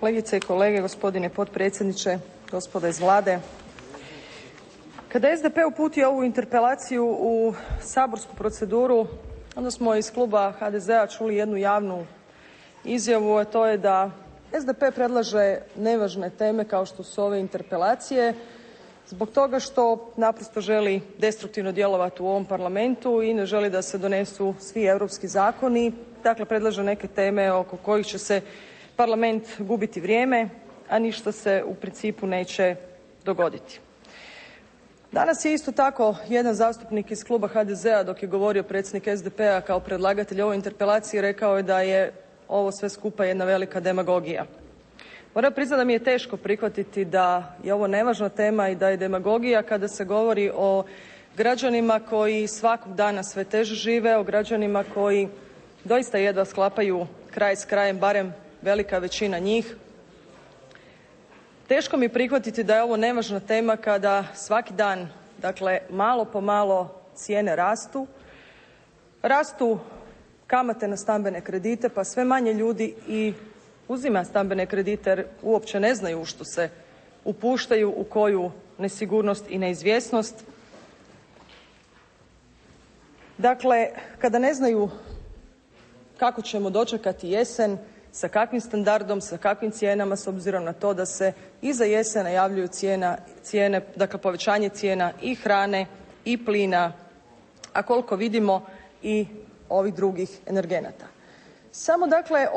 Kolegice i kolege, gospodine potpredsjedniče, gospodo iz Vlade. Kada je SDP uputio ovu interpelaciju u saborsku proceduru, onda smo iz kluba HDZ-a čuli jednu javnu izjavu, a to je da SDP predlaže nevažne teme kao što su ove interpelacije zbog toga što naprosto želi destruktivno djelovati u ovom Parlamentu i ne želi da se donesu svi europski zakoni. Dakle, predlaže neke teme oko kojih će se Parlament gubiti vrijeme, a ništa se u principu neće dogoditi. Danas je isto tako jedan zastupnik iz kluba HDZ-a dok je govorio predsjednik SDP-a kao predlagatelj ove interpelacije rekao je da je ovo sve skupa jedna velika demagogija. Moram priznati da mi je teško prihvatiti da je ovo nevažna tema i da je demagogija kada se govori o građanima koji svakog dana sve teže žive, o građanima koji doista jedva sklapaju kraj s krajem, barem velika većina njih. Teško mi je prihvatiti da je ovo nevažna tema kada svaki dan, dakle malo po malo cijene rastu, rastu kamate na stambene kredite pa sve manje ljudi i uzima stambene kredite jer uopće ne znaju u što se upuštaju, u koju nesigurnost i neizvjesnost. Dakle, kada ne znaju kako ćemo dočekati jesen, sa kakvim standardom, sa kakvim cijenama s obzirom na to da se i za jesen najavljuju cijene, dakle povećanje cijena i hrane i plina, a koliko vidimo i ovih drugih energenata. Samo dakle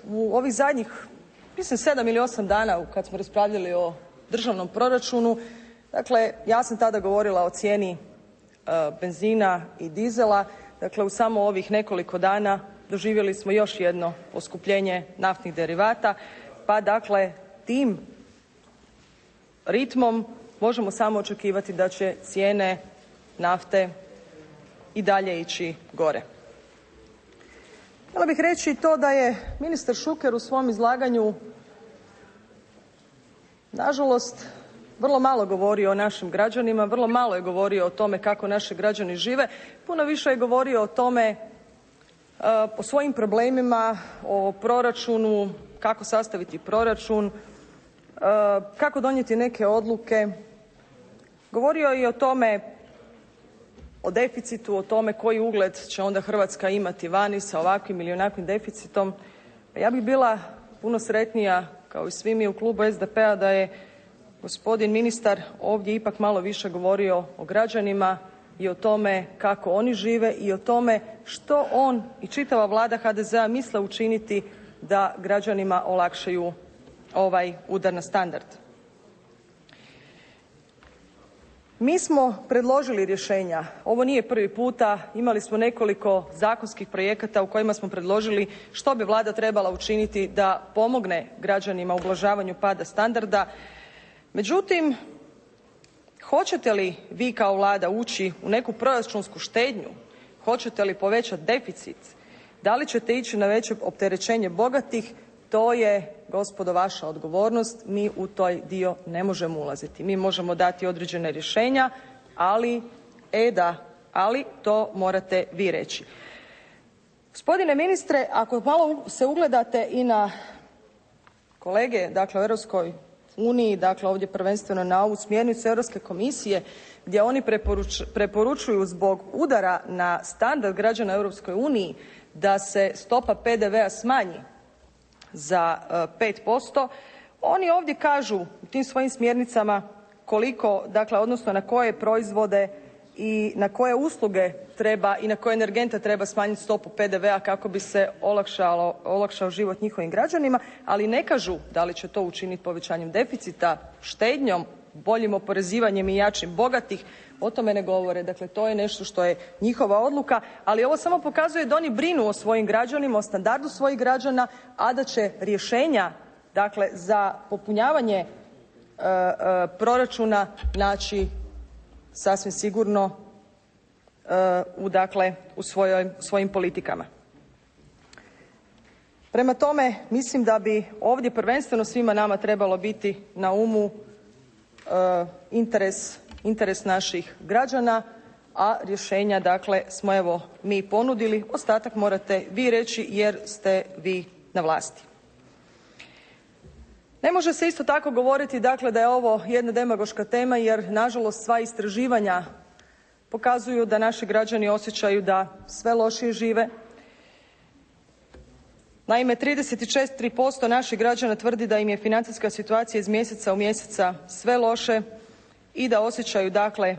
u ovih zadnjih, mislim 7 ili 8 dana kad smo raspravljali o državnom proračunu, dakle ja sam tada govorila o cijeni benzina i dizela, dakle u samo ovih nekoliko dana doživjeli smo još jedno poskupljenje naftnih derivata, pa dakle tim ritmom možemo samo očekivati da će cijene nafte i dalje ići gore. Htjela bih reći to da je ministar Šuker u svom izlaganju nažalost vrlo malo govorio o našim građanima, vrlo malo je govorio o tome kako naši građani žive, puno više je govorio o tome, o svojim problemima, o proračunu, kako sastaviti proračun, kako donijeti neke odluke. Govorio je i o tome, o deficitu, o tome koji ugled će onda Hrvatska imati vani sa ovakvim ili onakvim deficitom. Ja bih bila puno sretnija, kao i svi mi u klubu SDP-a, da je gospodin ministar ovdje ipak malo više govorio o građanima i o tome kako oni žive i o tome što on i čitava Vlada HDZ-a misle učiniti da građanima olakšaju ovaj udar na standard. Mi smo predložili rješenja, ovo nije prvi puta, imali smo nekoliko zakonskih projekata u kojima smo predložili što bi Vlada trebala učiniti da pomogne građanima u ublažavanju pada standarda. Međutim, hoćete li vi kao Vlada ući u neku proračunsku štednju, hoćete li povećati deficit, da li ćete ići na veće opterećenje bogatih, to je gospodo vaša odgovornost, mi u taj dio ne možemo ulaziti. Mi možemo dati određene rješenja, ali to morate vi reći. Gospodine ministre, ako malo se ugledate i na kolege, dakle u Europskoj uniji, dakle ovdje prvenstveno na ovu smjernicu Europske komisije gdje oni preporučuju zbog udara na standard građana u Europskoj uniji da se stopa PDV-a smanji za 5%, oni ovdje kažu u tim svojim smjernicama koliko, dakle odnosno na koje proizvode i na koje usluge treba i na koje energente treba smanjiti stopu PDV-a kako bi se olakšao život njihovim građanima, ali ne kažu da li će to učiniti povećanjem deficita, štednjom, boljim oporezivanjem i jačim bogatih, o tome ne govore. Dakle, to je nešto što je njihova odluka, ali ovo samo pokazuje da oni brinu o svojim građanima, o standardu svojih građana, a da će rješenja, dakle za popunjavanje proračuna naći sasvim sigurno u svojim politikama. Prema tome, mislim da bi ovdje prvenstveno svima nama trebalo biti na umu interes naših građana, a rješenja dakle smo evo mi ponudili, ostatak morate vi reći jer ste vi na vlasti. Ne može se isto tako govoriti dakle da je ovo jedna demagoška tema jer nažalost sva istraživanja pokazuju da naši građani osjećaju da sve lošije žive. Naime, 34% naših građana tvrdi da im je financijska situacija iz mjeseca u mjesec sve loše i da osjećaju dakle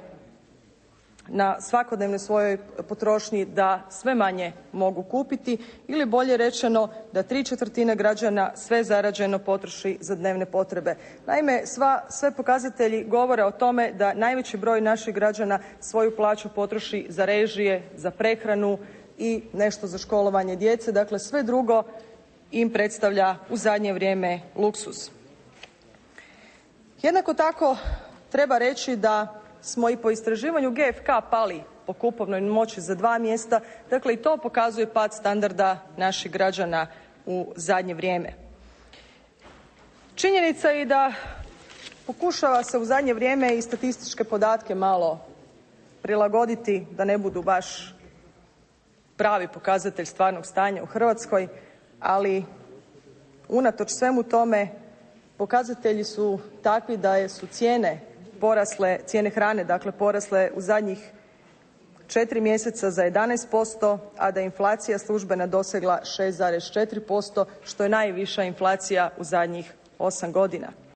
na svakodnevnoj svojoj potrošnji da sve manje mogu kupiti ili bolje rečeno da 3/4 građana sve zarađeno potroši za dnevne potrebe. Naime, sve pokazatelji govore o tome da najveći broj naših građana svoju plaću potroši za režije, za prehranu i nešto za školovanje djece. Dakle, sve drugo im predstavlja u zadnje vrijeme luksuz. Jednako tako treba reći da smo i po istraživanju GFK pali po kupovnoj moći za 2 mjesta, dakle i to pokazuje pad standarda naših građana u zadnje vrijeme. Činjenica je i da pokušava se u zadnje vrijeme i statističke podatke malo prilagoditi da ne budu baš pravi pokazatelj stvarnog stanja u Hrvatskoj, ali unatoč svemu tome pokazatelji su takvi da su cijene hrane dakle porasle u zadnjih 4 mjeseca za 11%, a da je inflacija službena dosegla 6,4% što je najviša inflacija u zadnjih 8 godina.